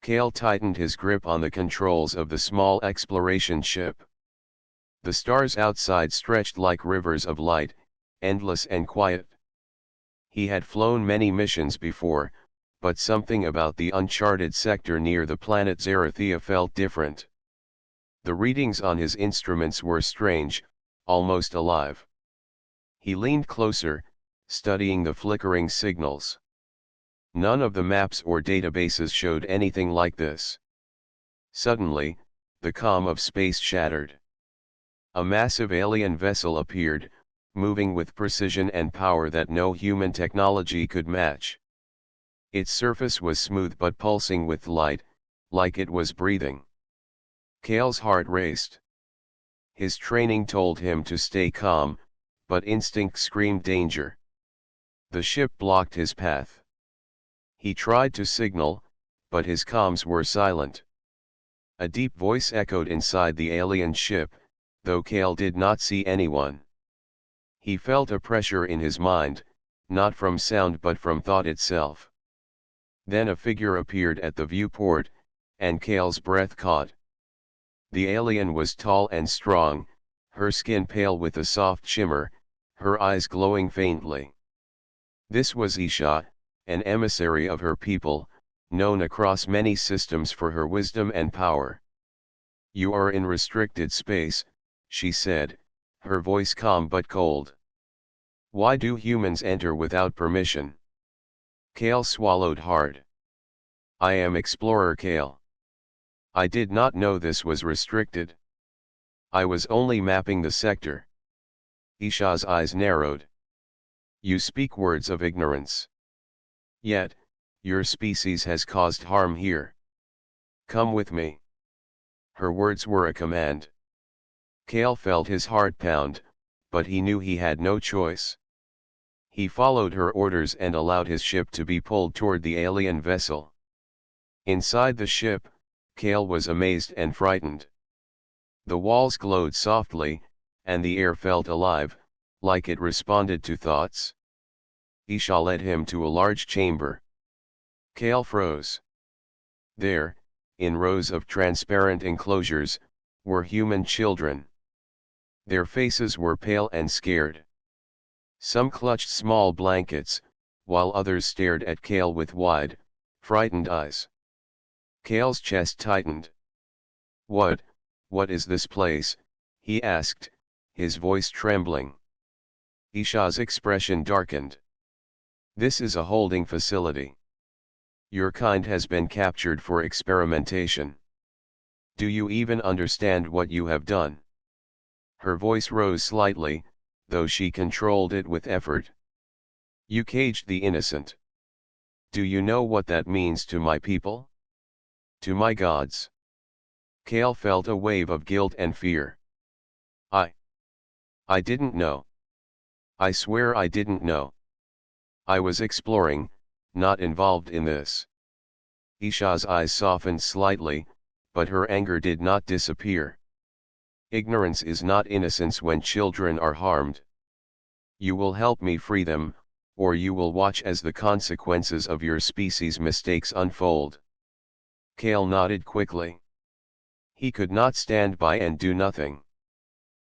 Kale tightened his grip on the controls of the small exploration ship. The stars outside stretched like rivers of light, endless and quiet. He had flown many missions before, but something about the uncharted sector near the planet Zerathia felt different. The readings on his instruments were strange, almost alive. He leaned closer, studying the flickering signals. None of the maps or databases showed anything like this. Suddenly, the calm of space shattered. A massive alien vessel appeared, moving with precision and power that no human technology could match. Its surface was smooth but pulsing with light, like it was breathing. Kale's heart raced. His training told him to stay calm, but instinct screamed danger. The ship blocked his path. He tried to signal, but his comms were silent. A deep voice echoed inside the alien ship, though Kale did not see anyone. He felt a pressure in his mind, not from sound but from thought itself. Then a figure appeared at the viewport, and Kale's breath caught. The alien was tall and strong, her skin pale with a soft shimmer, her eyes glowing faintly. This was Isha, an emissary of her people, known across many systems for her wisdom and power. "You are in restricted space," she said, her voice calm but cold. "Why do humans enter without permission?" Kale swallowed hard. "I am Explorer Kale. I did not know this was restricted. I was only mapping the sector." Isha's eyes narrowed. "You speak words of ignorance. Yet, your species has caused harm here. Come with me." Her words were a command. Kale felt his heart pound, but he knew he had no choice. He followed her orders and allowed his ship to be pulled toward the alien vessel. Inside the ship, Kale was amazed and frightened. The walls glowed softly, and the air felt alive, like it responded to thoughts. Isha led him to a large chamber. Kale froze. There, in rows of transparent enclosures, were human children. Their faces were pale and scared. Some clutched small blankets, while others stared at Kale with wide, frightened eyes. Kale's chest tightened. What is this place?" he asked, his voice trembling. Isha's expression darkened. "This is a holding facility. Your kind has been captured for experimentation. Do you even understand what you have done?" Her voice rose slightly, though she controlled it with effort. "You caged the innocent. Do you know what that means to my people? To my gods?" Kale felt a wave of guilt and fear. I didn't know. I swear I didn't know. I was exploring, not involved in this." Isha's eyes softened slightly, but her anger did not disappear. "Ignorance is not innocence when children are harmed. You will help me free them, or you will watch as the consequences of your species' mistakes unfold." Kale nodded quickly. He could not stand by and do nothing.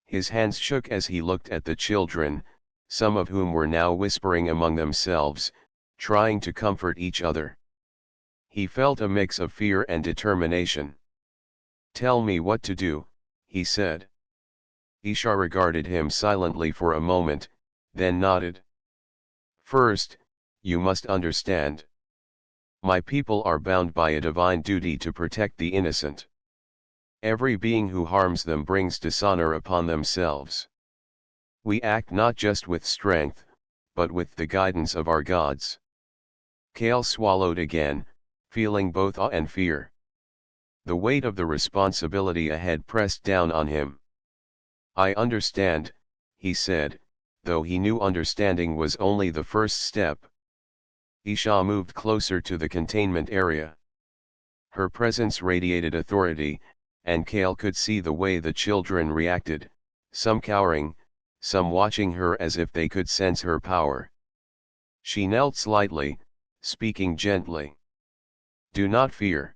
His hands shook as he looked at the children, some of whom were now whispering among themselves, trying to comfort each other. He felt a mix of fear and determination. "Tell me what to do," he said. Isha regarded him silently for a moment, then nodded. "First, you must understand. My people are bound by a divine duty to protect the innocent. Every being who harms them brings dishonor upon themselves. We act not just with strength, but with the guidance of our gods." Kale swallowed again, feeling both awe and fear. The weight of the responsibility ahead pressed down on him. "I understand," he said, though he knew understanding was only the first step. Isha moved closer to the containment area. Her presence radiated authority, and Kale could see the way the children reacted, some cowering, some watching her as if they could sense her power. She knelt slightly, speaking gently. "Do not fear.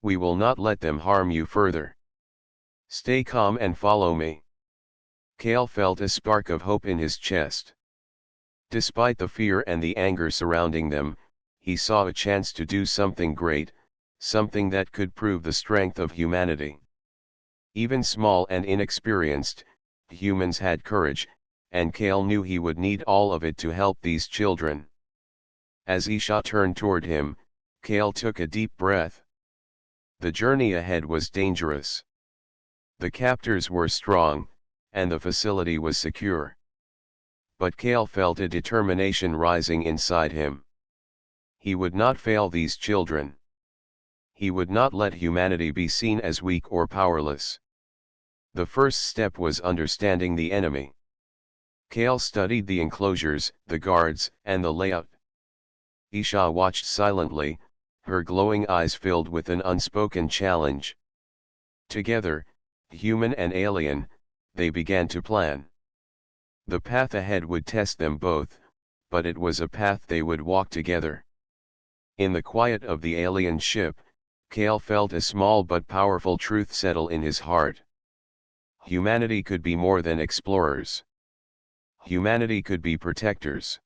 We will not let them harm you further. Stay calm and follow me. Kale felt a spark of hope in his chest. Despite the fear and the anger surrounding them, he saw a chance to do something great, something that could prove the strength of humanity. Even small and inexperienced, humans had courage, and Kale knew he would need all of it to help these children. As Isha turned toward him, Kale took a deep breath. The journey ahead was dangerous. The captors were strong, and the facility was secure. But Kale felt a determination rising inside him. He would not fail these children. He would not let humanity be seen as weak or powerless. The first step was understanding the enemy. Kale studied the enclosures, the guards, and the layout. Isha watched silently, her glowing eyes filled with an unspoken challenge. Together, human and alien, they began to plan. The path ahead would test them both, but it was a path they would walk together. In the quiet of the alien ship, Kale felt a small but powerful truth settle in his heart. Humanity could be more than explorers. Humanity could be protectors.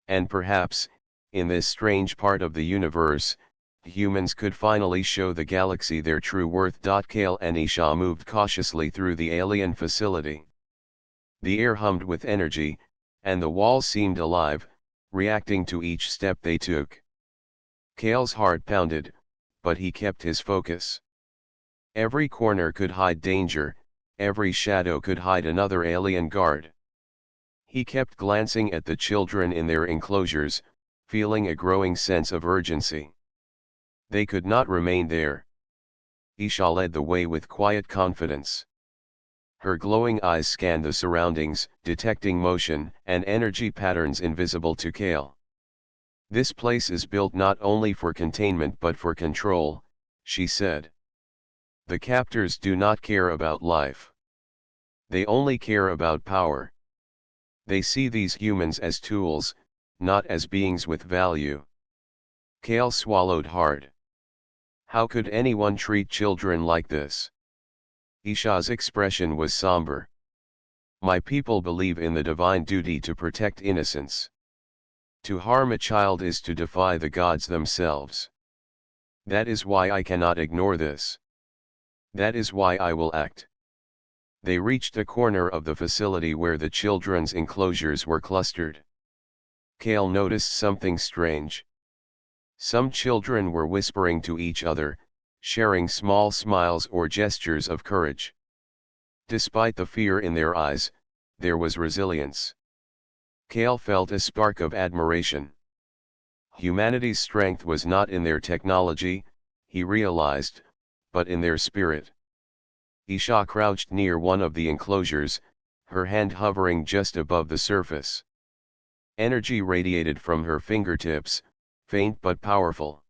And perhaps, in this strange part of the universe, humans could finally show the galaxy their true worth. Kale and Isha moved cautiously through the alien facility. The air hummed with energy, and the walls seemed alive, reacting to each step they took. Kale's heart pounded, but he kept his focus. Every corner could hide danger, every shadow could hide another alien guard. He kept glancing at the children in their enclosures, feeling a growing sense of urgency. They could not remain there. Isha led the way with quiet confidence. Her glowing eyes scanned the surroundings, detecting motion and energy patterns invisible to Kale. This place is built not only for containment but for control, she said. The captors do not care about life. They only care about power. They see these humans as tools, not as beings with value. Kale swallowed hard. How could anyone treat children like this? Isha's expression was somber. My people believe in the divine duty to protect innocence. To harm a child is to defy the gods themselves. That is why I cannot ignore this. That is why I will act. They reached a corner of the facility where the children's enclosures were clustered. Kale noticed something strange. Some children were whispering to each other, sharing small smiles or gestures of courage. Despite the fear in their eyes, there was resilience. Kale felt a spark of admiration. Humanity's strength was not in their technology, he realized, but in their spirit. Isha crouched near one of the enclosures, her hand hovering just above the surface. Energy radiated from her fingertips, faint but powerful.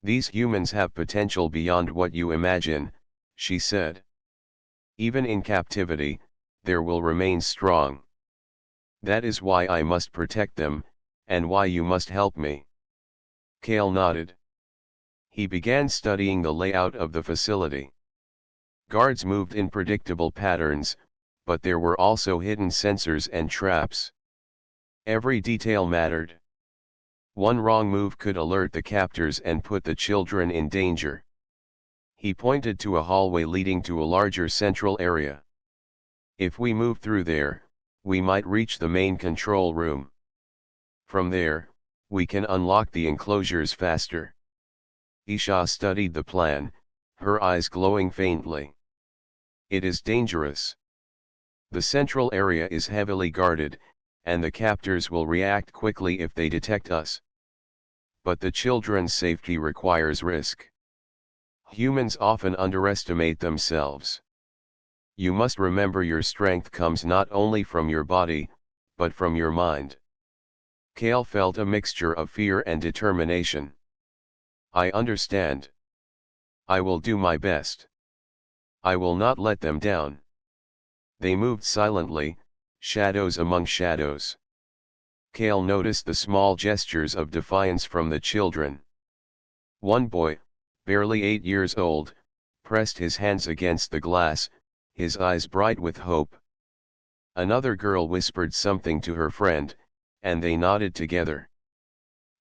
These humans have potential beyond what you imagine, she said. Even in captivity, they will remain strong. That is why I must protect them, and why you must help me. Kale nodded. He began studying the layout of the facility. Guards moved in predictable patterns, but there were also hidden sensors and traps. Every detail mattered. One wrong move could alert the captors and put the children in danger. He pointed to a hallway leading to a larger central area. If we move through there, we might reach the main control room. From there, we can unlock the enclosures faster. Isha studied the plan, her eyes glowing faintly. It is dangerous. The central area is heavily guarded, and the captors will react quickly if they detect us. But the children's safety requires risk. Humans often underestimate themselves. You must remember your strength comes not only from your body, but from your mind. Kale felt a mixture of fear and determination. I understand. I will do my best. I will not let them down. They moved silently, shadows among shadows. Kale noticed the small gestures of defiance from the children. One boy, barely 8 years old, pressed his hands against the glass, his eyes bright with hope. Another girl whispered something to her friend, and they nodded together.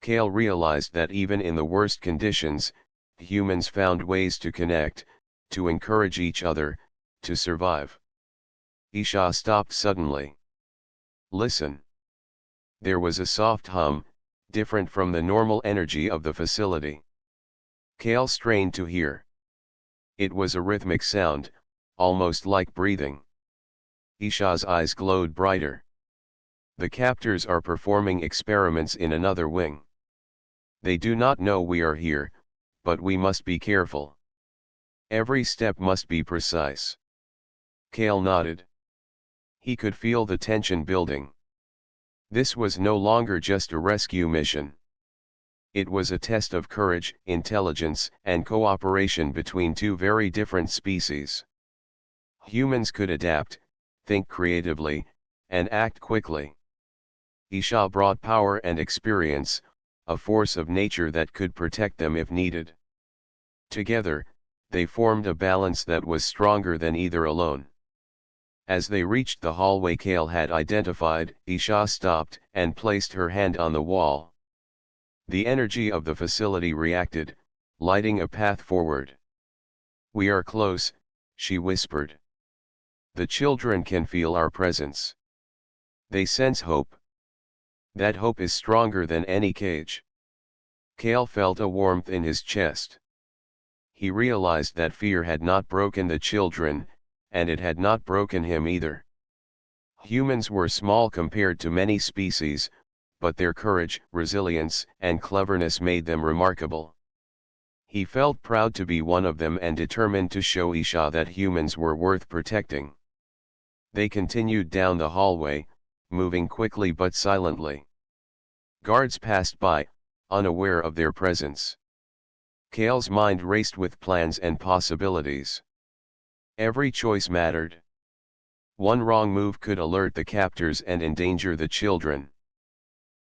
Kale realized that even in the worst conditions, humans found ways to connect, to encourage each other, to survive. Isha stopped suddenly. Listen. There was a soft hum, different from the normal energy of the facility. Kale strained to hear. It was a rhythmic sound, almost like breathing. Isha's eyes glowed brighter. The captors are performing experiments in another wing. They do not know we are here, but we must be careful. Every step must be precise. Kale nodded. He could feel the tension building. This was no longer just a rescue mission. It was a test of courage, intelligence, and cooperation between two very different species. Humans could adapt, think creatively, and act quickly. Isha brought power and experience, a force of nature that could protect them if needed. Together, they formed a balance that was stronger than either alone. As they reached the hallway Kale had identified, Isha stopped and placed her hand on the wall. The energy of the facility reacted, lighting a path forward. "We are close," she whispered. "The children can feel our presence. They sense hope. That hope is stronger than any cage." Kale felt a warmth in his chest. He realized that fear had not broken the children, and it had not broken him either. Humans were small compared to many species, but their courage, resilience, and cleverness made them remarkable. He felt proud to be one of them and determined to show Isha that humans were worth protecting. They continued down the hallway, moving quickly but silently. Guards passed by, unaware of their presence. Kale's mind raced with plans and possibilities. Every choice mattered. One wrong move could alert the captors and endanger the children.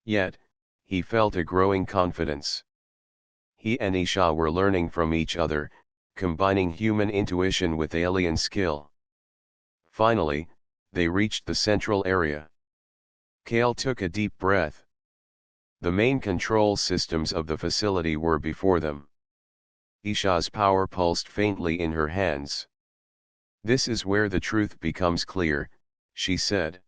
Yet, he felt a growing confidence. He and Isha were learning from each other, combining human intuition with alien skill. Finally, they reached the central area. Kale took a deep breath. The main control systems of the facility were before them. Isha's power pulsed faintly in her hands. "This is where the truth becomes clear," she said.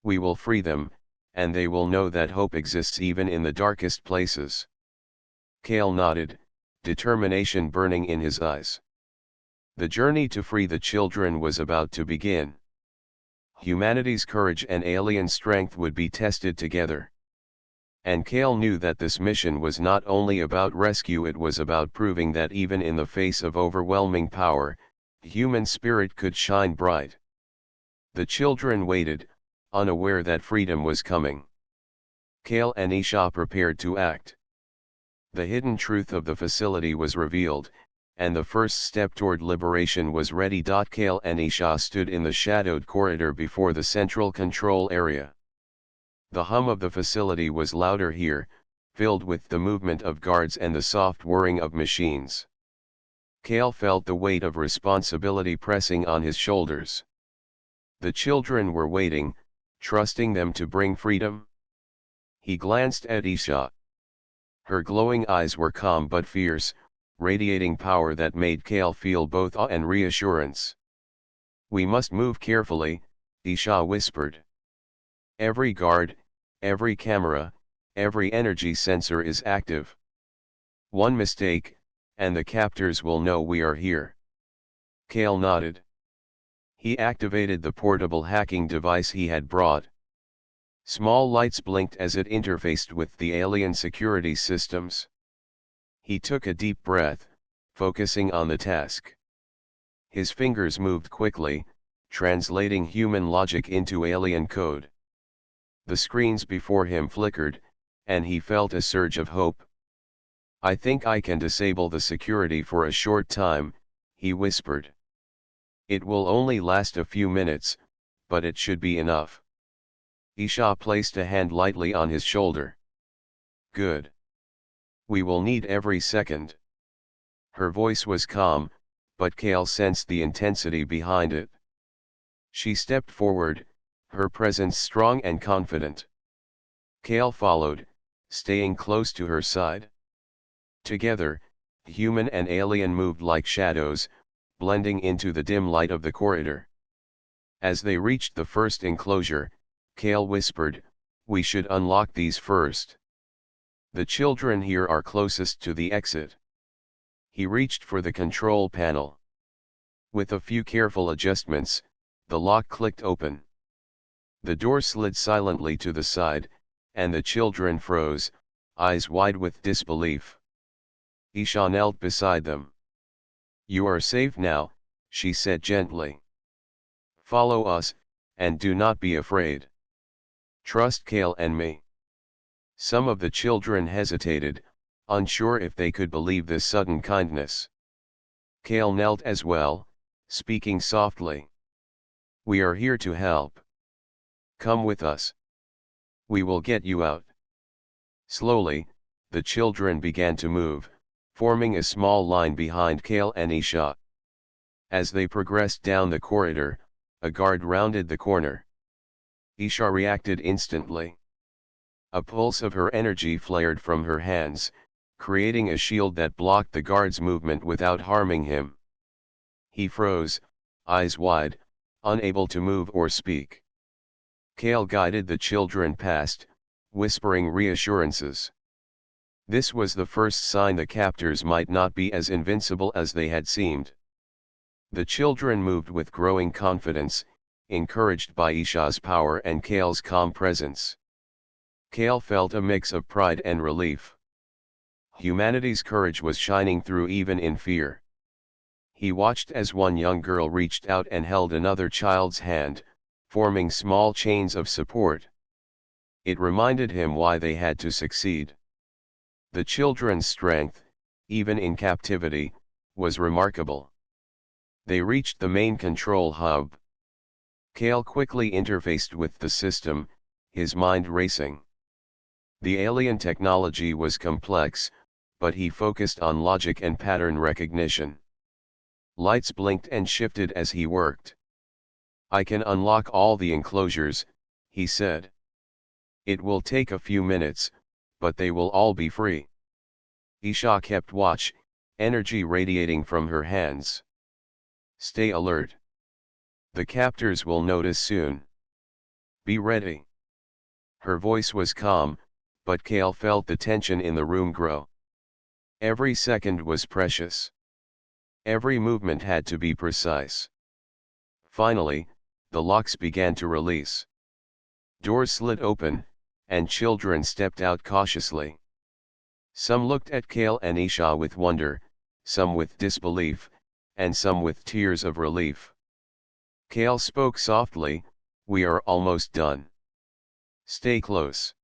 "We will free them, and they will know that hope exists even in the darkest places." Kale nodded, determination burning in his eyes. The journey to free the children was about to begin. Humanity's courage and alien strength would be tested together. And Kale knew that this mission was not only about rescue, it was about proving that even in the face of overwhelming power, human spirit could shine bright. The children waited, unaware that freedom was coming. Kale and Isha prepared to act. The hidden truth of the facility was revealed, and the first step toward liberation was ready. Kale and Isha stood in the shadowed corridor before the central control area. The hum of the facility was louder here, filled with the movement of guards and the soft whirring of machines. Kale felt the weight of responsibility pressing on his shoulders. The children were waiting, trusting them to bring freedom. He glanced at Isha. Her glowing eyes were calm but fierce, radiating power that made Kale feel both awe and reassurance. "We must move carefully," Isha whispered. "Every guard, every camera, every energy sensor is active. One mistake, and the captors will know we are here." Kale nodded. He activated the portable hacking device he had brought. Small lights blinked as it interfaced with the alien security systems. He took a deep breath, focusing on the task. His fingers moved quickly, translating human logic into alien code. The screens before him flickered, and he felt a surge of hope. "I think I can disable the security for a short time," he whispered. "It will only last a few minutes, but it should be enough." Isha placed a hand lightly on his shoulder. "Good. We will need every second." Her voice was calm, but Kale sensed the intensity behind it. She stepped forward, her presence strong and confident. Kale followed, staying close to her side. Together, human and alien moved like shadows, blending into the dim light of the corridor. As they reached the first enclosure, Kale whispered, "We should unlock these first. The children here are closest to the exit." He reached for the control panel. With a few careful adjustments, the lock clicked open. The door slid silently to the side, and the children froze, eyes wide with disbelief. Isha knelt beside them. "You are safe now," she said gently. "Follow us, and do not be afraid. Trust Kale and me." Some of the children hesitated, unsure if they could believe this sudden kindness. Kale knelt as well, speaking softly. "We are here to help. Come with us. We will get you out." Slowly, the children began to move, forming a small line behind Kale and Isha. As they progressed down the corridor, a guard rounded the corner. Isha reacted instantly. A pulse of her energy flared from her hands, creating a shield that blocked the guard's movement without harming him. He froze, eyes wide, unable to move or speak. Kale guided the children past, whispering reassurances. This was the first sign the captors might not be as invincible as they had seemed. The children moved with growing confidence, encouraged by Isha's power and Kale's calm presence. Kale felt a mix of pride and relief. Humanity's courage was shining through even in fear. He watched as one young girl reached out and held another child's hand, forming small chains of support. It reminded him why they had to succeed. The children's strength, even in captivity, was remarkable. They reached the main control hub. Kale quickly interfaced with the system, his mind racing. The alien technology was complex, but he focused on logic and pattern recognition. Lights blinked and shifted as he worked. "I can unlock all the enclosures," he said. "It will take a few minutes, but they will all be free." Isha kept watch, energy radiating from her hands. "Stay alert. The captors will notice soon. Be ready." Her voice was calm, but Kale felt the tension in the room grow. Every second was precious. Every movement had to be precise. Finally, the locks began to release. Doors slid open, and children stepped out cautiously. Some looked at Kale and Isha with wonder, some with disbelief, and some with tears of relief. Kale spoke softly, "We are almost done. Stay close.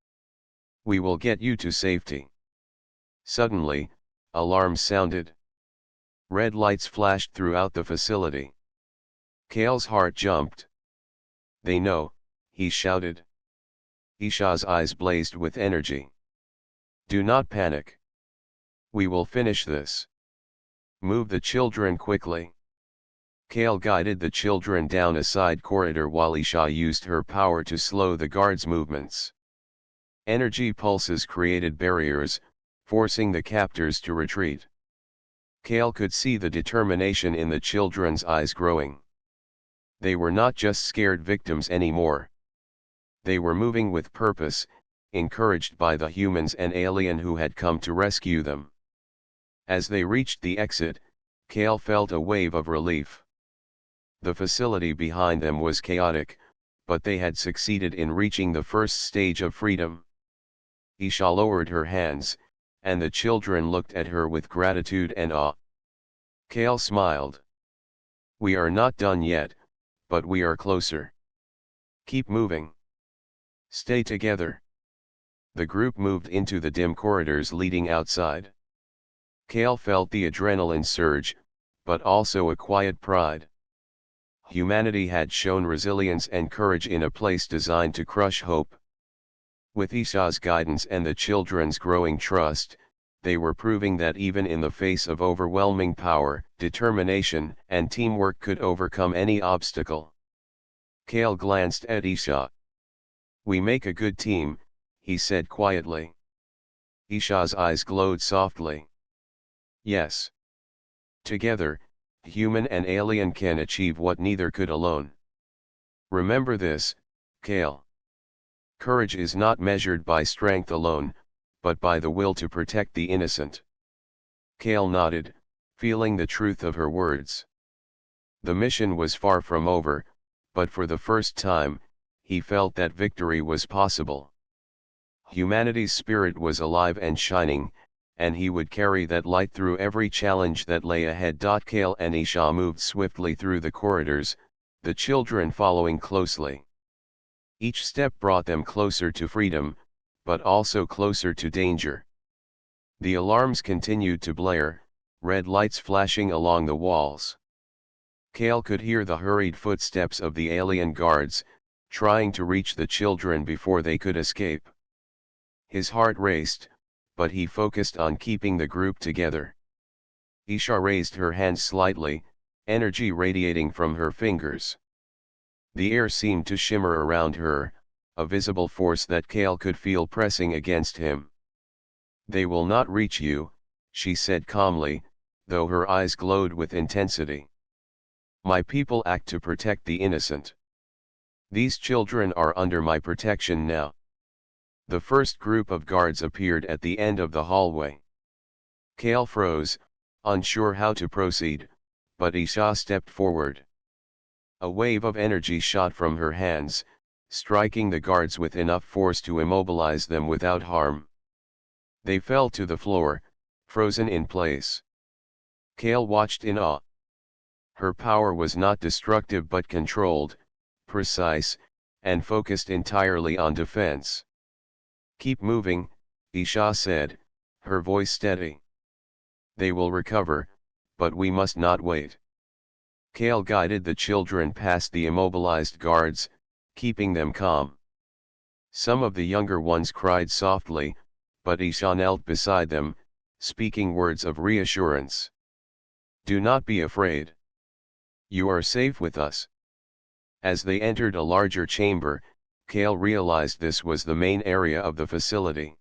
We will get you to safety." Suddenly, alarms sounded. Red lights flashed throughout the facility. Kale's heart jumped. "They know," he shouted. Isha's eyes blazed with energy. "Do not panic. We will finish this. Move the children quickly." Kale guided the children down a side corridor while Isha used her power to slow the guards' movements. Energy pulses created barriers, forcing the captors to retreat. Kale could see the determination in the children's eyes growing. They were not just scared victims anymore. They were moving with purpose, encouraged by the humans and alien who had come to rescue them. As they reached the exit, Kale felt a wave of relief. The facility behind them was chaotic, but they had succeeded in reaching the first stage of freedom. Isha lowered her hands, and the children looked at her with gratitude and awe. Kale smiled. "We are not done yet, but we are closer. Keep moving. Stay together." The group moved into the dim corridors leading outside. Kale felt the adrenaline surge, but also a quiet pride. Humanity had shown resilience and courage in a place designed to crush hope. With Isha's guidance and the children's growing trust, they were proving that even in the face of overwhelming power, determination, and teamwork could overcome any obstacle. Kale glanced at Isha. "We make a good team," he said quietly. Isha's eyes glowed softly. "Yes. Together, human and alien can achieve what neither could alone. Remember this, Kale. Courage is not measured by strength alone, but by the will to protect the innocent." Kale nodded, feeling the truth of her words. The mission was far from over, but for the first time, he felt that victory was possible. Humanity's spirit was alive and shining, and he would carry that light through every challenge that lay ahead. Kale and Isha moved swiftly through the corridors, the children following closely. Each step brought them closer to freedom, but also closer to danger. The alarms continued to blare, red lights flashing along the walls. Kale could hear the hurried footsteps of the alien guards, trying to reach the children before they could escape. His heart raced, but he focused on keeping the group together. Isha raised her hands slightly, energy radiating from her fingers. The air seemed to shimmer around her, a visible force that Kale could feel pressing against him. "They will not reach you," she said calmly, though her eyes glowed with intensity. "My people act to protect the innocent. These children are under my protection now." The first group of guards appeared at the end of the hallway. Kale froze, unsure how to proceed, but Isha stepped forward. A wave of energy shot from her hands, striking the guards with enough force to immobilize them without harm. They fell to the floor, frozen in place. Kale watched in awe. Her power was not destructive but controlled, precise, and focused entirely on defense. "Keep moving," Isha said, her voice steady. "They will recover, but we must not wait." Kale guided the children past the immobilized guards, keeping them calm. Some of the younger ones cried softly, but Isha knelt beside them, speaking words of reassurance. "Do not be afraid. You are safe with us." As they entered a larger chamber, Kale realized this was the main area of the facility.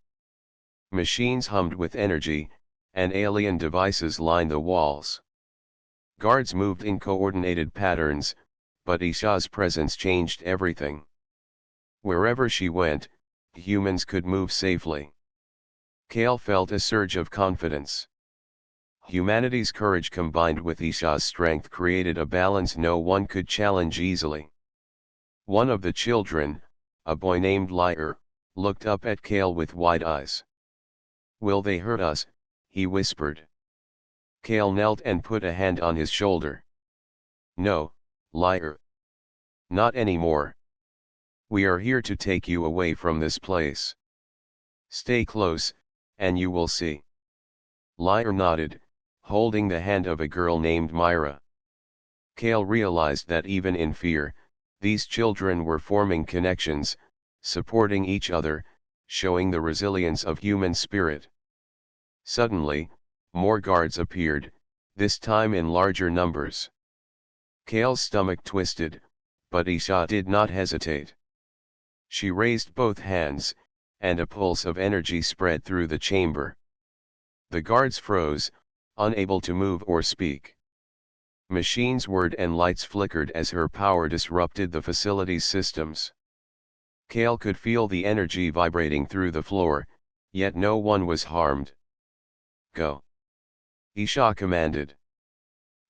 Machines hummed with energy, and alien devices lined the walls. Guards moved in coordinated patterns, but Isha's presence changed everything. Wherever she went, humans could move safely. Kale felt a surge of confidence. Humanity's courage combined with Isha's strength created a balance no one could challenge easily. One of the children, a boy named Lyre, looked up at Kale with wide eyes. "Will they hurt us?" he whispered. Kale knelt and put a hand on his shoulder. "No, Lyre. Not anymore. We are here to take you away from this place. Stay close, and you will see." Lyre nodded, holding the hand of a girl named Myra. Kale realized that even in fear, these children were forming connections, supporting each other, showing the resilience of human spirit. Suddenly, more guards appeared, this time in larger numbers. Kale's stomach twisted, but Isha did not hesitate. She raised both hands, and a pulse of energy spread through the chamber. The guards froze, unable to move or speak. Machines whirred and lights flickered as her power disrupted the facility's systems. Kale could feel the energy vibrating through the floor, yet no one was harmed. "Go," Isha commanded.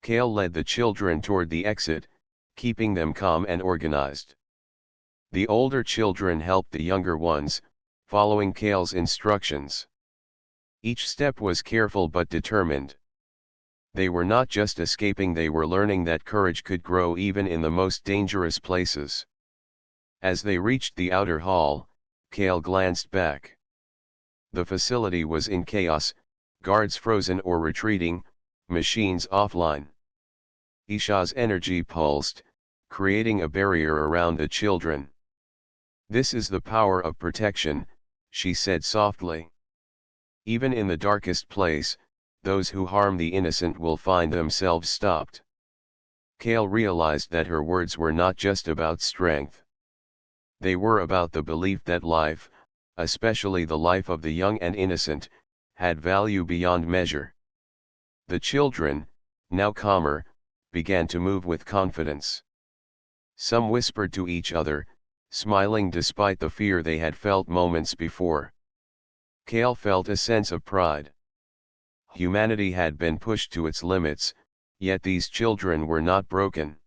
Kale led the children toward the exit, keeping them calm and organized. The older children helped the younger ones, following Kale's instructions. Each step was careful but determined. They were not just escaping, they were learning that courage could grow even in the most dangerous places. As they reached the outer hall, Kale glanced back. The facility was in chaos, guards frozen or retreating, machines offline. Isha's energy pulsed, creating a barrier around the children. "This is the power of protection," she said softly. Even in the darkest place, those who harm the innocent will find themselves stopped. Kale realized that her words were not just about strength. They were about the belief that life, especially the life of the young and innocent, had value beyond measure. The children, now calmer, began to move with confidence. Some whispered to each other, smiling despite the fear they had felt moments before. Kale felt a sense of pride. Humanity had been pushed to its limits, yet these children were not broken.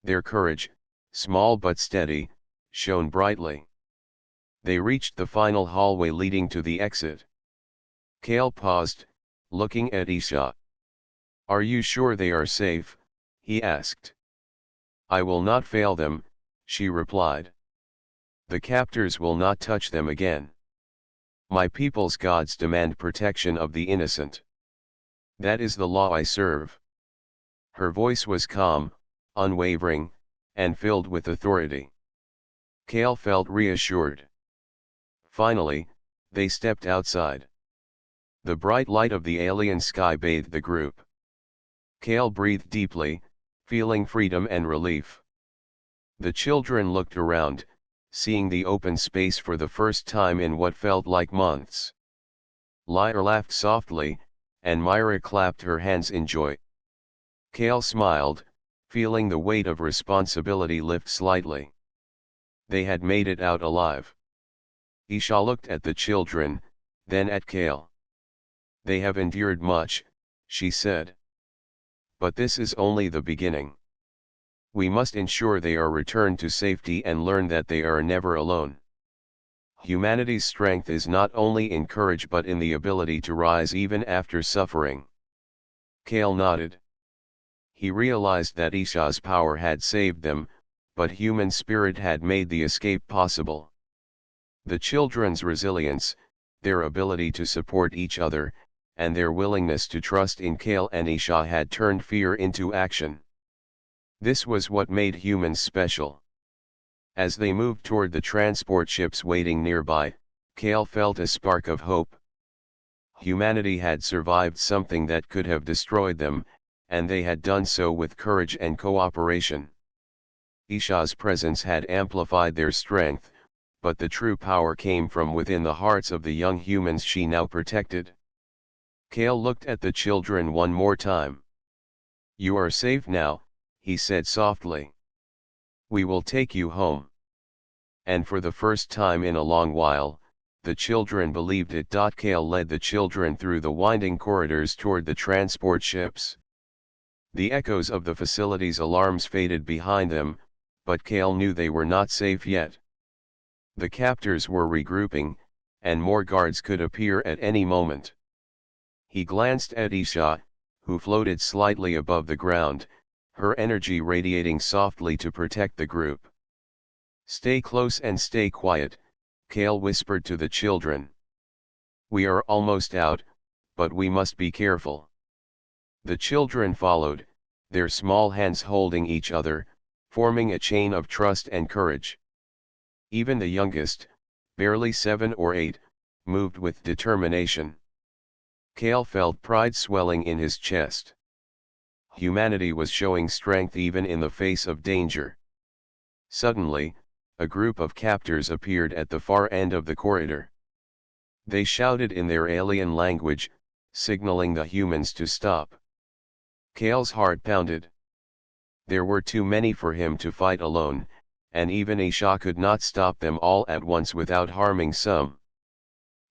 Their courage, small but steady, shone brightly. They reached the final hallway leading to the exit. Kale paused, looking at Isha. "Are you sure they are safe?" he asked. "I will not fail them," she replied. "The captors will not touch them again. My people's gods demand protection of the innocent. That is the law I serve." Her voice was calm, unwavering, and filled with authority. Kale felt reassured. Finally, they stepped outside. The bright light of the alien sky bathed the group. Kale breathed deeply, feeling freedom and relief. The children looked around, seeing the open space for the first time in what felt like months. Lyra laughed softly, and Myra clapped her hands in joy. Kale smiled, feeling the weight of responsibility lift slightly. They had made it out alive. Isha looked at the children, then at Kale. "They have endured much," she said. "But this is only the beginning. We must ensure they are returned to safety and learn that they are never alone. Humanity's strength is not only in courage but in the ability to rise even after suffering." Kale nodded. He realized that Isha's power had saved them, but human spirit had made the escape possible. The children's resilience, their ability to support each other, and their willingness to trust in Kale and Isha had turned fear into action. This was what made humans special. As they moved toward the transport ships waiting nearby, Kale felt a spark of hope. Humanity had survived something that could have destroyed them, and they had done so with courage and cooperation. Isha's presence had amplified their strength, but the true power came from within the hearts of the young humans she now protected. Kale looked at the children one more time. "You are safe now," he said softly. "We will take you home." And for the first time in a long while, the children believed it. Kale led the children through the winding corridors toward the transport ships. The echoes of the facility's alarms faded behind them, but Kale knew they were not safe yet. The captors were regrouping, and more guards could appear at any moment. He glanced at Isha, who floated slightly above the ground, her energy radiating softly to protect the group. "Stay close and stay quiet," Kale whispered to the children. "We are almost out, but we must be careful." The children followed, their small hands holding each other, forming a chain of trust and courage. Even the youngest, barely 7 or 8, moved with determination. Kale felt pride swelling in his chest. Humanity was showing strength even in the face of danger. Suddenly, a group of captors appeared at the far end of the corridor. They shouted in their alien language, signaling the humans to stop. Kale's heart pounded. There were too many for him to fight alone, and even Isha could not stop them all at once without harming some.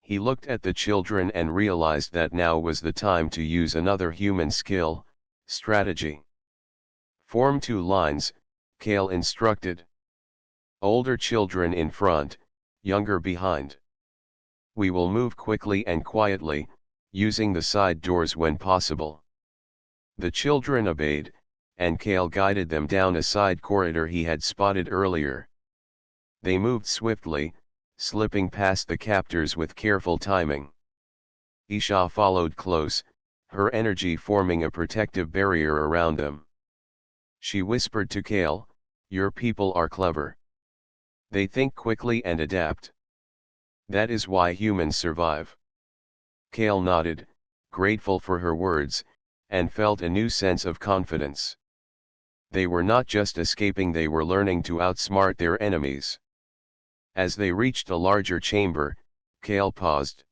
He looked at the children and realized that now was the time to use another human skill, strategy. "Form 2 lines," Kale instructed. "Older children in front, younger behind. We will move quickly and quietly, using the side doors when possible." The children obeyed, and Kale guided them down a side corridor he had spotted earlier. They moved swiftly, slipping past the captors with careful timing. Isha followed close, her energy forming a protective barrier around them. She whispered to Kale, "Your people are clever. They think quickly and adapt. That is why humans survive." Kale nodded, grateful for her words, and felt a new sense of confidence. They were not just escaping, they were learning to outsmart their enemies. As they reached a larger chamber, Kale paused.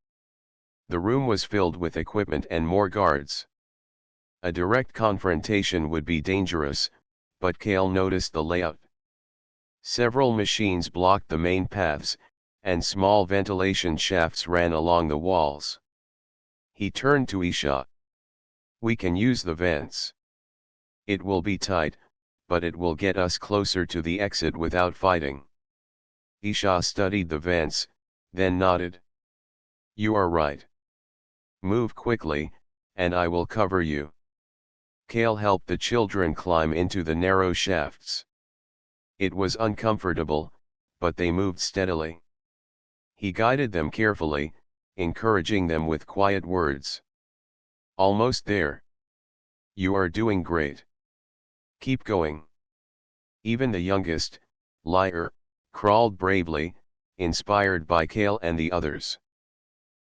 The room was filled with equipment and more guards. A direct confrontation would be dangerous, but Kale noticed the layout. Several machines blocked the main paths, and small ventilation shafts ran along the walls. He turned to Isha. "We can use the vents. It will be tight, but it will get us closer to the exit without fighting." Isha studied the vents, then nodded. "You are right. Move quickly, and I will cover you." Kale helped the children climb into the narrow shafts. It was uncomfortable, but they moved steadily. He guided them carefully, encouraging them with quiet words. "Almost there. You are doing great. Keep going." Even the youngest, Liar, crawled bravely, inspired by Kale and the others.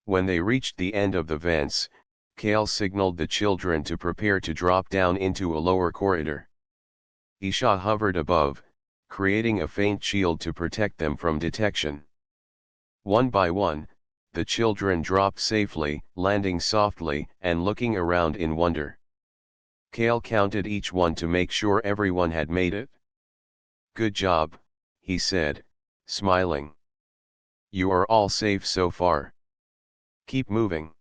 When they reached the end of the vents, Kale signaled the children to prepare to drop down into a lower corridor. Isha hovered above, creating a faint shield to protect them from detection. One by one, the children dropped safely, landing softly and looking around in wonder. Kale counted each one to make sure everyone had made it. "Good job," he said, smiling. "You are all safe so far. Keep moving."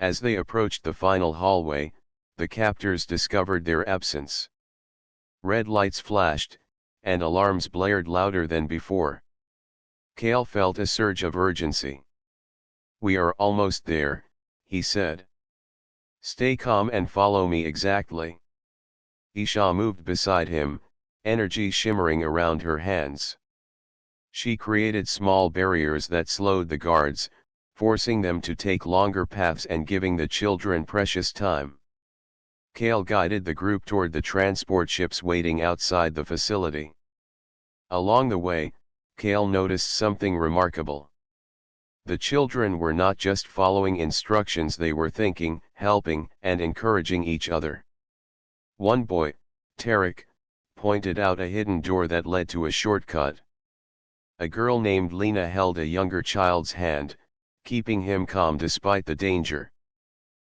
As they approached the final hallway, the captors discovered their absence. Red lights flashed, and alarms blared louder than before. Kale felt a surge of urgency. "We are almost there," he said. "Stay calm and follow me exactly." Isha moved beside him, energy shimmering around her hands. She created small barriers that slowed the guards, forcing them to take longer paths and giving the children precious time. Kale guided the group toward the transport ships waiting outside the facility. Along the way, Kale noticed something remarkable. The children were not just following instructions, they were thinking, helping, and encouraging each other. One boy, Tarek, pointed out a hidden door that led to a shortcut. A girl named Lena held a younger child's hand, keeping him calm despite the danger.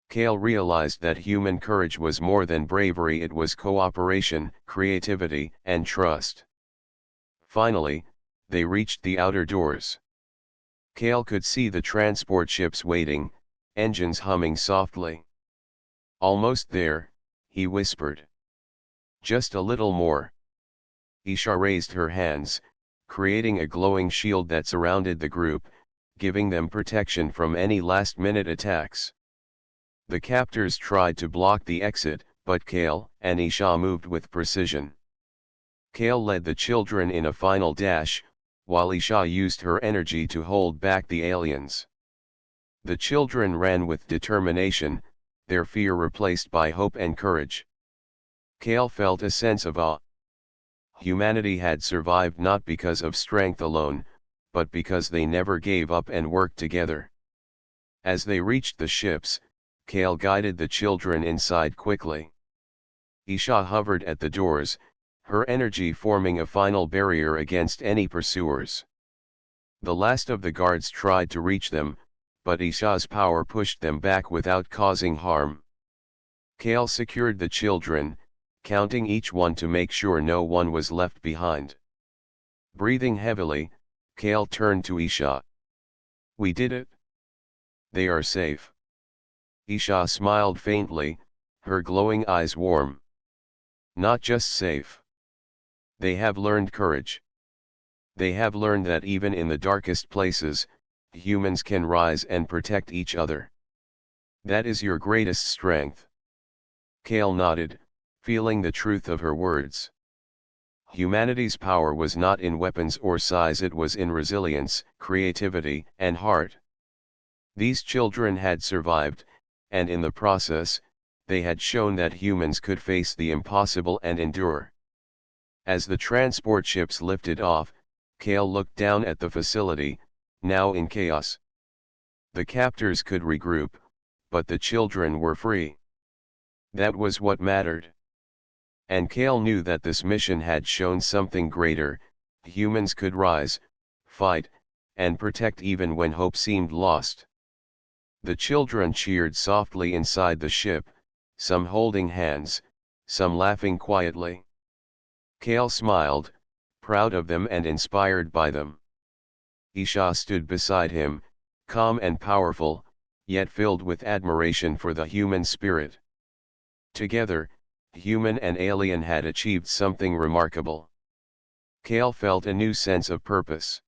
Kale realized that human courage was more than bravery, it was cooperation, creativity, and trust. Finally, they reached the outer doors. Kale could see the transport ships waiting, engines humming softly. "Almost there," he whispered. "Just a little more." Isha raised her hands, creating a glowing shield that surrounded the group, giving them protection from any last-minute attacks. The captors tried to block the exit, but Kale and Isha moved with precision. Kale led the children in a final dash, while Isha used her energy to hold back the aliens. The children ran with determination, their fear replaced by hope and courage. Kale felt a sense of awe. Humanity had survived not because of strength alone, but because they never gave up and worked together. As they reached the ships, Kale guided the children inside quickly. Isha hovered at the doors, her energy forming a final barrier against any pursuers. The last of the guards tried to reach them, but Isha's power pushed them back without causing harm. Kale secured the children, counting each one to make sure no one was left behind. Breathing heavily, Kale turned to Isha. "We did it. They are safe." Isha smiled faintly, her glowing eyes warm. "Not just safe. They have learned courage. They have learned that even in the darkest places, humans can rise and protect each other. That is your greatest strength." Kale nodded, feeling the truth of her words. Humanity's power was not in weapons or size, it was in resilience, creativity, and heart. These children had survived, and in the process, they had shown that humans could face the impossible and endure. As the transport ships lifted off, Kale looked down at the facility, now in chaos. The captors could regroup, but the children were free. That was what mattered. And Kale knew that this mission had shown something greater: humans could rise, fight, and protect even when hope seemed lost. The children cheered softly inside the ship, some holding hands, some laughing quietly. Kale smiled, proud of them and inspired by them. Isha stood beside him, calm and powerful, yet filled with admiration for the human spirit. Together, human and alien had achieved something remarkable. Kale felt a new sense of purpose.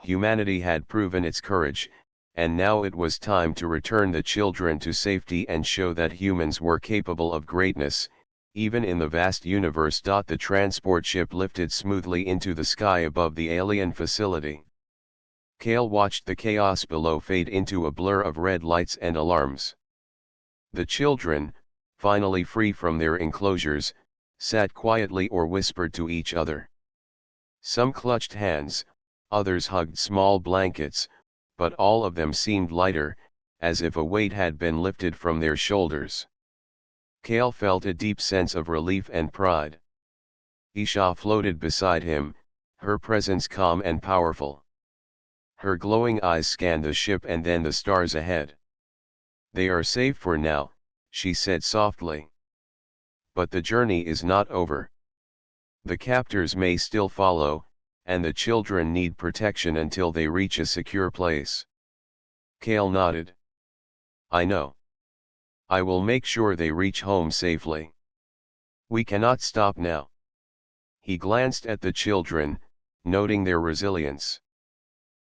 Humanity had proven its courage, and now it was time to return the children to safety and show that humans were capable of greatness, even in the vast universe. The transport ship lifted smoothly into the sky above the alien facility. Kale watched the chaos below fade into a blur of red lights and alarms. The children, finally free from their enclosures, sat quietly or whispered to each other. Some clutched hands, others hugged small blankets, but all of them seemed lighter, as if a weight had been lifted from their shoulders. Kale felt a deep sense of relief and pride. Isha floated beside him, her presence calm and powerful. Her glowing eyes scanned the ship and then the stars ahead. "They are safe for now," she said softly. "But the journey is not over. The captors may still follow, and the children need protection until they reach a secure place." Kale nodded. "I know. I will make sure they reach home safely. We cannot stop now." He glanced at the children, noting their resilience.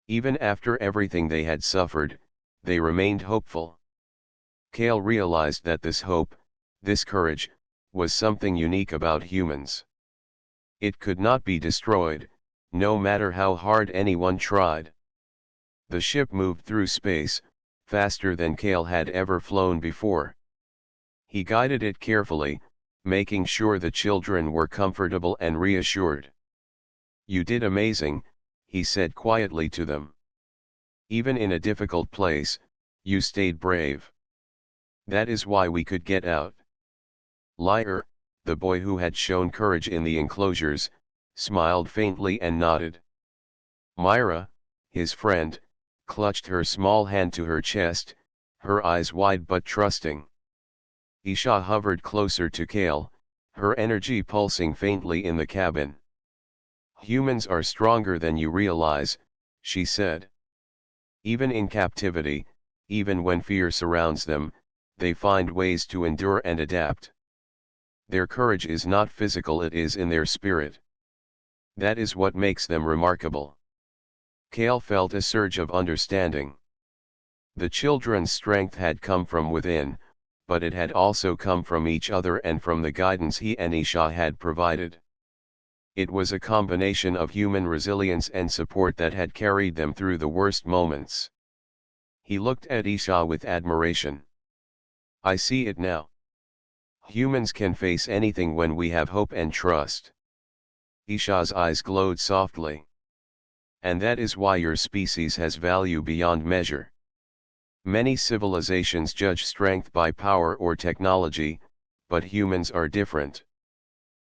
Even after everything they had suffered, they remained hopeful. Kale realized that this hope, this courage, was something unique about humans. It could not be destroyed, no matter how hard anyone tried. The ship moved through space, faster than Kale had ever flown before. He guided it carefully, making sure the children were comfortable and reassured. "You did amazing," he said quietly to them. "Even in a difficult place, you stayed brave. That is why we could get out." Lyre, the boy who had shown courage in the enclosures, smiled faintly and nodded. Myra, his friend, clutched her small hand to her chest, her eyes wide but trusting. Isha hovered closer to Kale, her energy pulsing faintly in the cabin. "Humans are stronger than you realize," she said. "Even in captivity, even when fear surrounds them, they find ways to endure and adapt. Their courage is not physical, it is in their spirit. That is what makes them remarkable." Kale felt a surge of understanding. The children's strength had come from within, but it had also come from each other and from the guidance he and Isha had provided. It was a combination of human resilience and support that had carried them through the worst moments. He looked at Isha with admiration. "I see it now. Humans can face anything when we have hope and trust." Isha's eyes glowed softly. "And that is why your species has value beyond measure. Many civilizations judge strength by power or technology, but humans are different.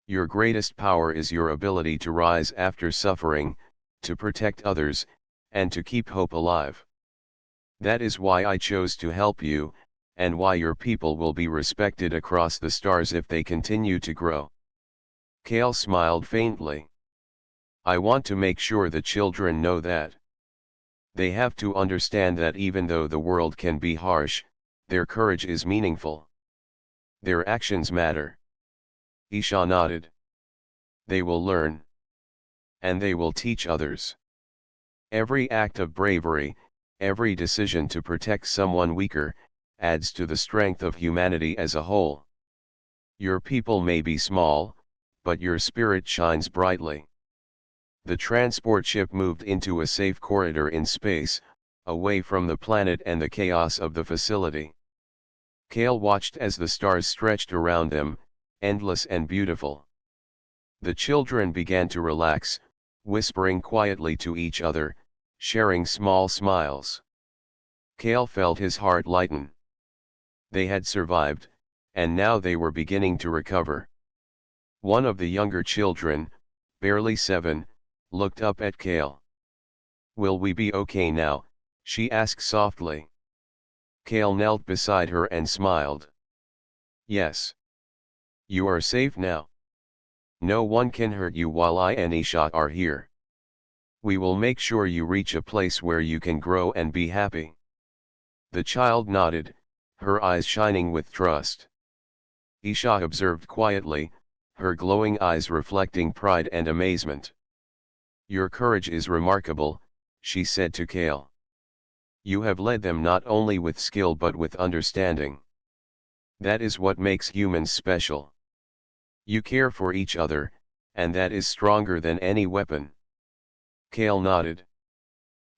Your greatest power is your ability to rise after suffering, to protect others, and to keep hope alive. That is why I chose to help you, and why your people will be respected across the stars if they continue to grow." Kale smiled faintly. "I want to make sure the children know that. They have to understand that even though the world can be harsh, their courage is meaningful. Their actions matter." Isha nodded. "They will learn. And they will teach others. Every act of bravery, every decision to protect someone weaker, adds to the strength of humanity as a whole. Your people may be small, but your spirit shines brightly." The transport ship moved into a safe corridor in space, away from the planet and the chaos of the facility. Kale watched as the stars stretched around them, endless and beautiful. The children began to relax, whispering quietly to each other, sharing small smiles. Kale felt his heart lighten. They had survived, and now they were beginning to recover. One of the younger children, barely 7, looked up at Kale. "Will we be okay now?" she asked softly. Kale knelt beside her and smiled. "Yes. You are safe now. No one can hurt you while I and Isha are here. We will make sure you reach a place where you can grow and be happy." The child nodded, her eyes shining with trust. Isha observed quietly, her glowing eyes reflecting pride and amazement. "Your courage is remarkable," she said to Kale. "You have led them not only with skill but with understanding. That is what makes humans special. You care for each other, and that is stronger than any weapon." Kale nodded.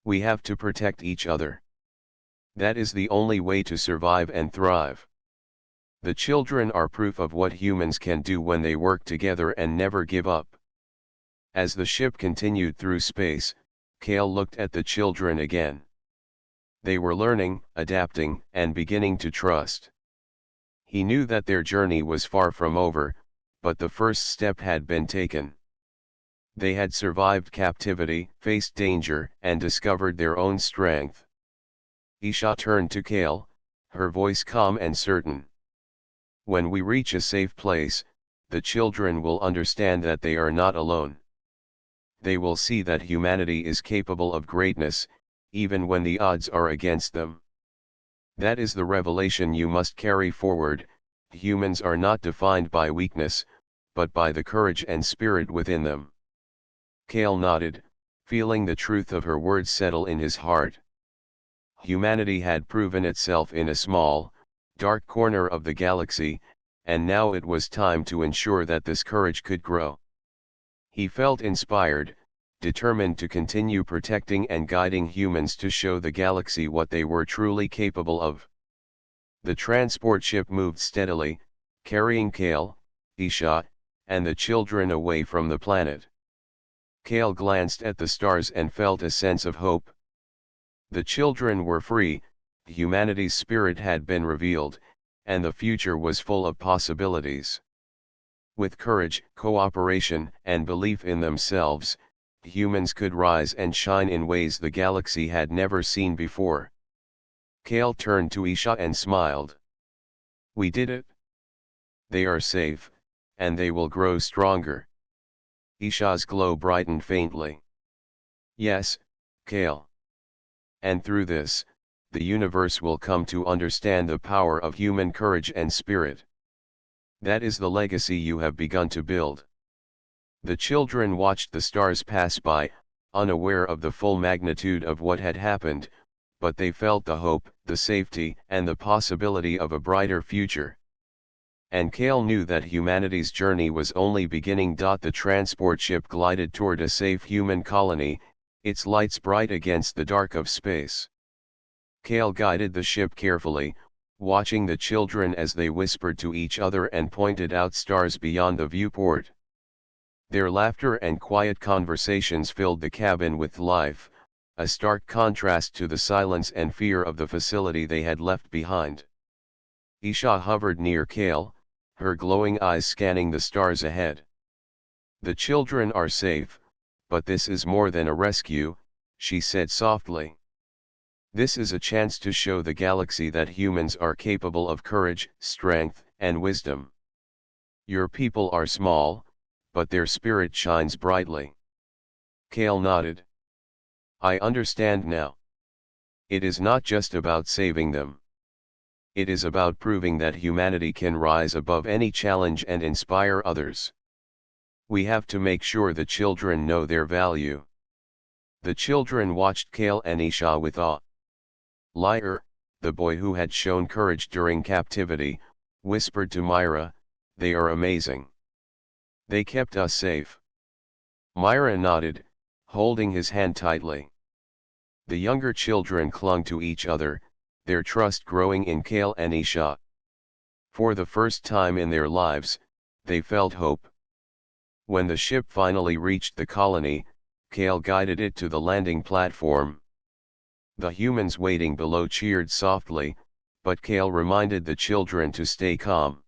"We have to protect each other. That is the only way to survive and thrive. The children are proof of what humans can do when they work together and never give up." As the ship continued through space, Kale looked at the children again. They were learning, adapting, and beginning to trust. He knew that their journey was far from over, but the first step had been taken. They had survived captivity, faced danger, and discovered their own strength. Isha turned to Kale, her voice calm and certain. "When we reach a safe place, the children will understand that they are not alone. They will see that humanity is capable of greatness, even when the odds are against them. That is the revelation you must carry forward. Humans are not defined by weakness, but by the courage and spirit within them." Kale nodded, feeling the truth of her words settle in his heart. Humanity had proven itself in a small, dark corner of the galaxy, and now it was time to ensure that this courage could grow. He felt inspired, determined to continue protecting and guiding humans to show the galaxy what they were truly capable of. The transport ship moved steadily, carrying Kale, Isha, and the children away from the planet. Kale glanced at the stars and felt a sense of hope. The children were free, humanity's spirit had been revealed, and the future was full of possibilities. With courage, cooperation, and belief in themselves, humans could rise and shine in ways the galaxy had never seen before. Kale turned to Isha and smiled. "We did it. They are safe, and they will grow stronger." Isha's glow brightened faintly. "Yes, Kale. And through this, the universe will come to understand the power of human courage and spirit. That is the legacy you have begun to build." The children watched the stars pass by, unaware of the full magnitude of what had happened, but they felt the hope, the safety, and the possibility of a brighter future. And Kale knew that humanity's journey was only beginning. The transport ship glided toward a safe human colony, its lights bright against the dark of space. Kale guided the ship carefully, watching the children as they whispered to each other and pointed out stars beyond the viewport. Their laughter and quiet conversations filled the cabin with life, a stark contrast to the silence and fear of the facility they had left behind. Isha hovered near Kale, her glowing eyes scanning the stars ahead. "The children are safe, but this is more than a rescue," she said softly. "This is a chance to show the galaxy that humans are capable of courage, strength, and wisdom. Your people are small, but their spirit shines brightly." Kale nodded. "I understand now. It is not just about saving them. It is about proving that humanity can rise above any challenge and inspire others. We have to make sure the children know their value." The children watched Kale and Isha with awe. Lyre, the boy who had shown courage during captivity, whispered to Myra, "They are amazing. They kept us safe." Myra nodded, holding his hand tightly. The younger children clung to each other, their trust growing in Kale and Isha. For the first time in their lives, they felt hope. When the ship finally reached the colony, Kale guided it to the landing platform. The humans waiting below cheered softly, but Kale reminded the children to stay calm.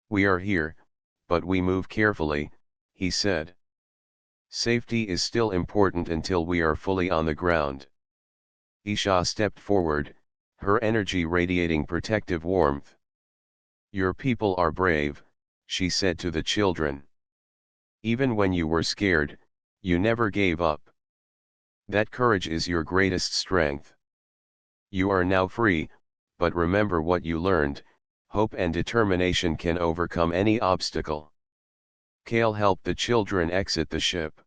"We are here, but we move carefully," he said. "Safety is still important until we are fully on the ground." Isha stepped forward, her energy radiating protective warmth. "Your people are brave," she said to the children. "Even when you were scared, you never gave up. That courage is your greatest strength. You are now free, but remember what you learned: hope and determination can overcome any obstacle." Kale helped the children exit the ship.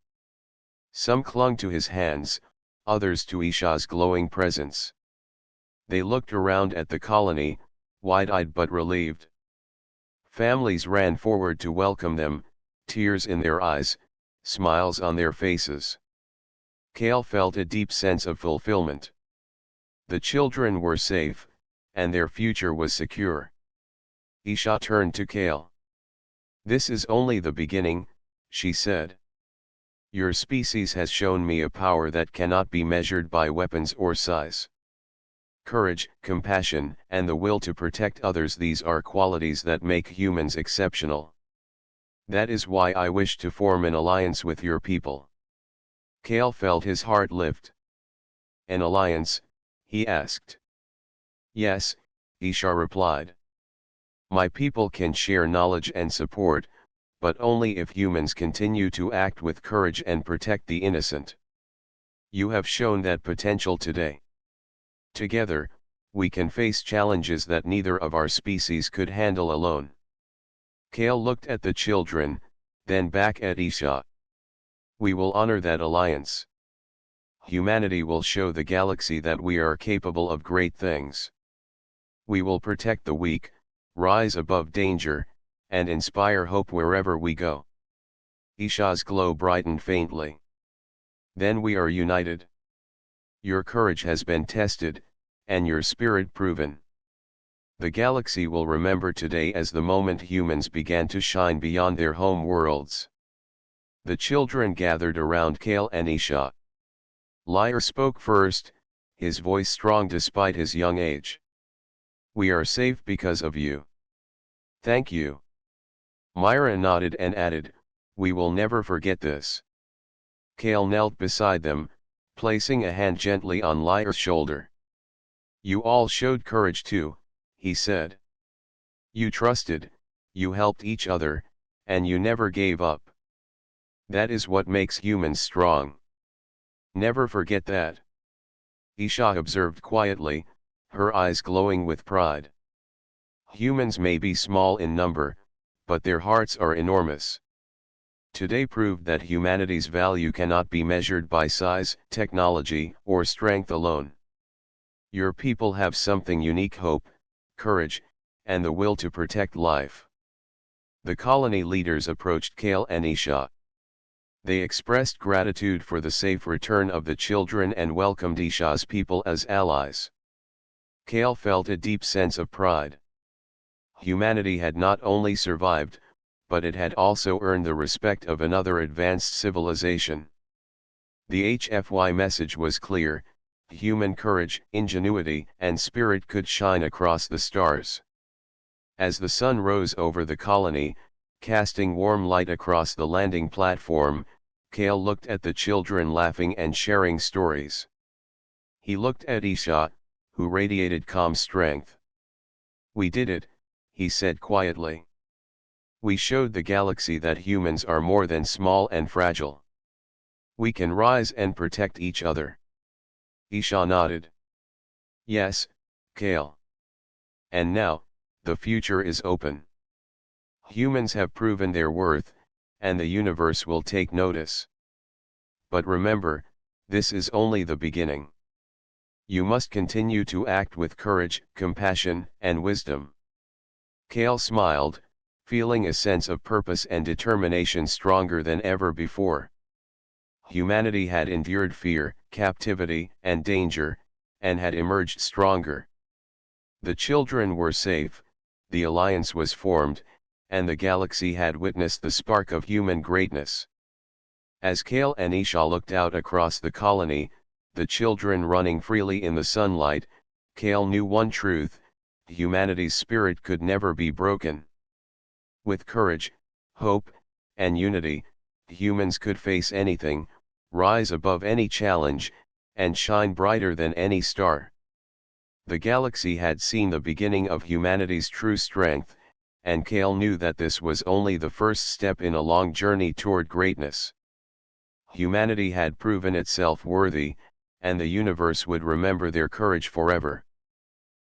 Some clung to his hands, others to Isha's glowing presence. They looked around at the colony, wide-eyed but relieved. Families ran forward to welcome them, tears in their eyes, smiles on their faces. Kale felt a deep sense of fulfillment. The children were safe, and their future was secure. Isha turned to Kale. "This is only the beginning," she said. "Your species has shown me a power that cannot be measured by weapons or size. Courage, compassion, and the will to protect others, these are qualities that make humans exceptional. That is why I wish to form an alliance with your people." Kale felt his heart lift. "An alliance?" he asked. "Yes," Isha replied. "My people can share knowledge and support, but only if humans continue to act with courage and protect the innocent. You have shown that potential today. Together, we can face challenges that neither of our species could handle alone." Kale looked at the children, then back at Isha. "We will honor that alliance. Humanity will show the galaxy that we are capable of great things. We will protect the weak, rise above danger, and inspire hope wherever we go." Isha's glow brightened faintly. "Then we are united. Your courage has been tested, and your spirit proven. The galaxy will remember today as the moment humans began to shine beyond their home worlds." The children gathered around Kale and Isha. Lyre spoke first, his voice strong despite his young age. "We are safe because of you. Thank you." Myra nodded and added, "We will never forget this." Kale knelt beside them, placing a hand gently on Lyre's shoulder. "You all showed courage too," he said. "You trusted, you helped each other, and you never gave up. That is what makes humans strong. Never forget that." Isha observed quietly, her eyes glowing with pride. "Humans may be small in number, but their hearts are enormous. Today proved that humanity's value cannot be measured by size, technology, or strength alone. Your people have something unique: hope, courage, and the will to protect life." The colony leaders approached Kale and Isha. They expressed gratitude for the safe return of the children and welcomed Isha's people as allies. Kale felt a deep sense of pride. Humanity had not only survived, but it had also earned the respect of another advanced civilization. The HFY message was clear: human courage, ingenuity, and spirit could shine across the stars. As the sun rose over the colony, casting warm light across the landing platform, Kale looked at the children laughing and sharing stories. He looked at Isha, who radiated calm strength. "We did it," he said quietly. "We showed the galaxy that humans are more than small and fragile. We can rise and protect each other." Isha nodded. "Yes, Kale. And now, the future is open. Humans have proven their worth, and the universe will take notice. But remember, this is only the beginning. You must continue to act with courage, compassion, and wisdom." Kale smiled, feeling a sense of purpose and determination stronger than ever before. Humanity had endured fear, captivity, and danger, and had emerged stronger. The children were safe, the alliance was formed, and the galaxy had witnessed the spark of human greatness. As Kale and Isha looked out across the colony, the children running freely in the sunlight, Kale knew one truth: humanity's spirit could never be broken. With courage, hope, and unity, humans could face anything, rise above any challenge, and shine brighter than any star. The galaxy had seen the beginning of humanity's true strength, and Kale knew that this was only the first step in a long journey toward greatness. Humanity had proven itself worthy, and the universe would remember their courage forever.